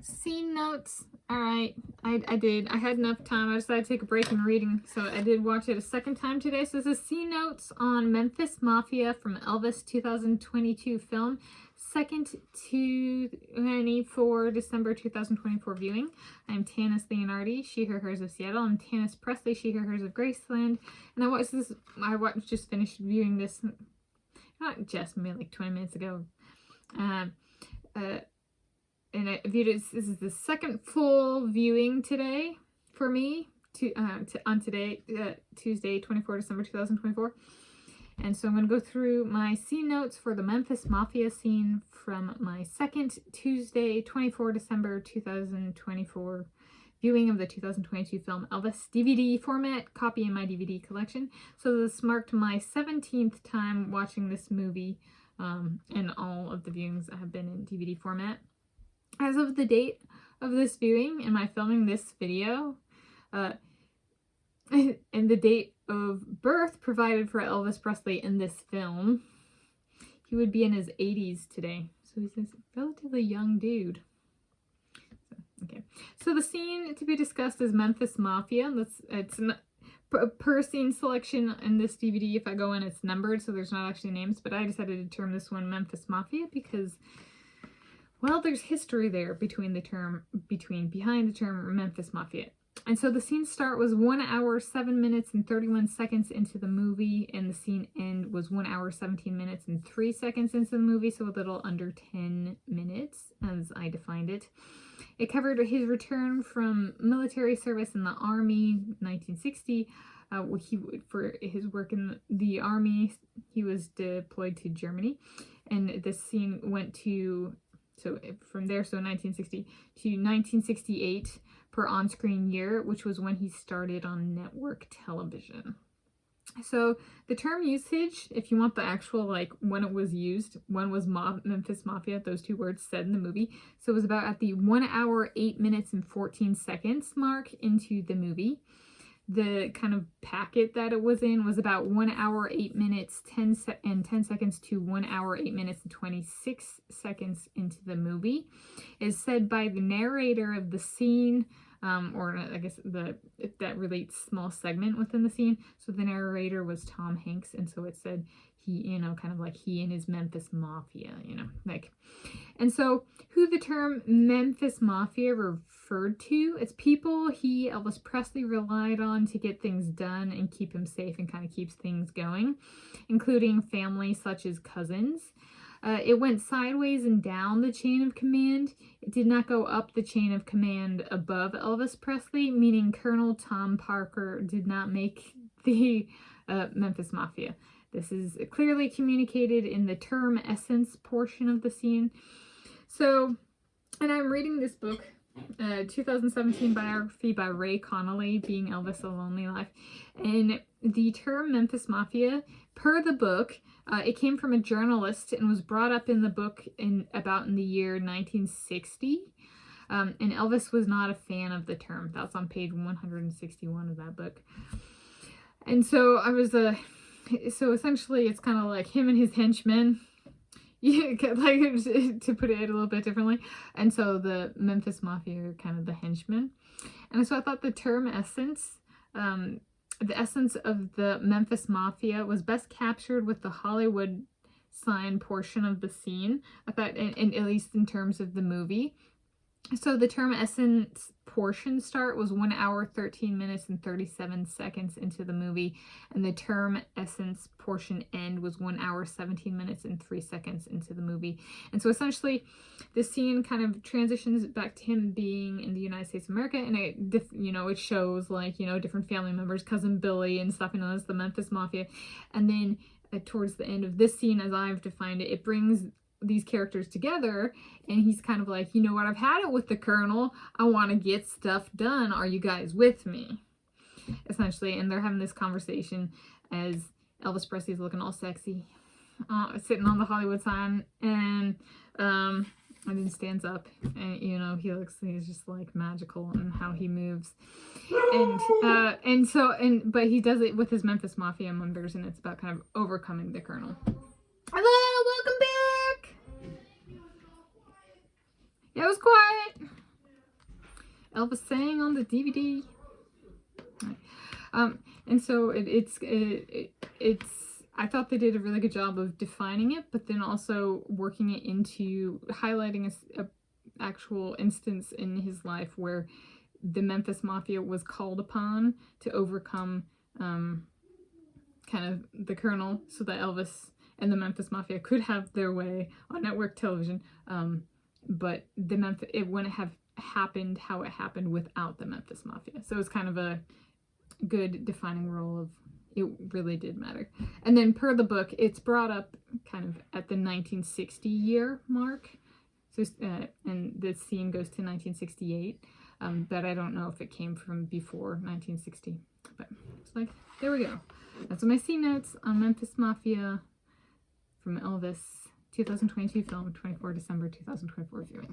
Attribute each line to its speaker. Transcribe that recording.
Speaker 1: Scene notes. All right, I did. I had enough time. I decided to take a break in reading, so I did watch it a second time today. So this is scene notes on Memphis Mafia from Elvis 2022 film, second to 24 December 2024 viewing. I'm Tanis Leonhardi, she, her, hers of Seattle. I'm Tanis Coralee, she, her, hers of Graceland. And I just finished viewing this, not just, maybe like 20 minutes ago. And I viewed it. This is the second full viewing today for me on today, Tuesday, 24 December 2024. And so I'm going to go through my scene notes for the Memphis Mafia scene from my second Tuesday, 24 December 2024 viewing of the 2022 film Elvis, DVD format, copy in my DVD collection. So this marked my 17th time watching this movie, and all of the viewings have been in DVD format. As of the date of this viewing and my filming this video, and the date of birth provided for Elvis Presley in this film, he would be in his 80s today. So he's a relatively young dude. Okay. So the scene to be discussed is Memphis Mafia. It's per scene selection in this DVD. If I go in, it's numbered, so there's not actually names. But I decided to term this one Memphis Mafia because, well, there's history there behind the term Memphis Mafia. And so the scene start was 1 hour, 7 minutes, and 31 seconds into the movie, and the scene end was 1 hour, 17 minutes, and 3 seconds into the movie, so a little under 10 minutes, as I defined it. It covered his return from military service in the Army, 1960. For his work in the Army, he was deployed to Germany, and this scene went to... So from there, so 1960 to 1968 per on-screen year, which was when he started on network television. So the term usage, if you want the actual, like, when it was used, when was Memphis Mafia, those two words said in the movie. So it was about at the 1 hour, 8 minutes, and 14 seconds mark into the movie. The kind of packet that it was in was about 1 hour, 8 minutes, 10 seconds to 1 hour, 8 minutes, and 26 seconds into the movie. It's said by the narrator of the scene, or I guess that relates small segment within the scene. So the narrator was Tom Hanks, and so it said he, kind of like he and his Memphis Mafia, like. And so who the term Memphis Mafia referred to, it's people Elvis Presley relied on to get things done and keep him safe and kind of keeps things going, including family such as cousins. It went sideways and down the chain of command. It did not go up the chain of command above Elvis Presley, meaning Colonel Tom Parker did not make the Memphis Mafia. This is clearly communicated in the term essence portion of the scene. So, and I'm reading this book, 2017 biography by Ray Connolly, Being Elvis: A Lonely Life. And the term Memphis Mafia, per the book, it came from a journalist and was brought up in the book in the year 1960. And Elvis was not a fan of the term. That's on page 161 of that book. And so I was so essentially it's kind of like him and his henchmen. Yeah, like, to put it a little bit differently. And so the Memphis Mafia are kind of the henchmen. And so I thought the term essence, the essence of the Memphis Mafia was best captured with the Hollywood sign portion of the scene. I thought, and at least in terms of the movie. So the term essence portion start was 1 hour, 13 minutes, and 37 seconds into the movie. And the term essence portion end was 1 hour, 17 minutes, and 3 seconds into the movie. And so essentially the scene kind of transitions back to him being in the United States of America. And it shows, like, different family members, Cousin Billy and stuff, as the Memphis Mafia. And then towards the end of this scene, as I've defined it, it brings these characters together, and he's kind of like, what, I've had it with the Colonel, I want to get stuff done, are you guys with me, essentially. And they're having this conversation as Elvis Presley's looking all sexy, sitting on the Hollywood sign, and then stands up, and he's just like magical in how he moves, but he does it with his Memphis Mafia members, and it's about kind of overcoming the Colonel. Hello, welcome back. Yeah, it was quiet. Elvis sang on the DVD. And so it's I thought they did a really good job of defining it, but then also working it into highlighting a actual instance in his life where the Memphis Mafia was called upon to overcome kind of the Colonel so that Elvis and the Memphis Mafia could have their way on network television. But it wouldn't have happened how it happened without the Memphis Mafia. So it was kind of a good defining role of it really did matter. And then per the book, it's brought up kind of at the 1960 year mark. So and the scene goes to 1968. But I don't know if it came from before 1960. But it's like, there we go. That's my scene notes on Memphis Mafia from Elvis 2022 film, 24 December 2024 viewing.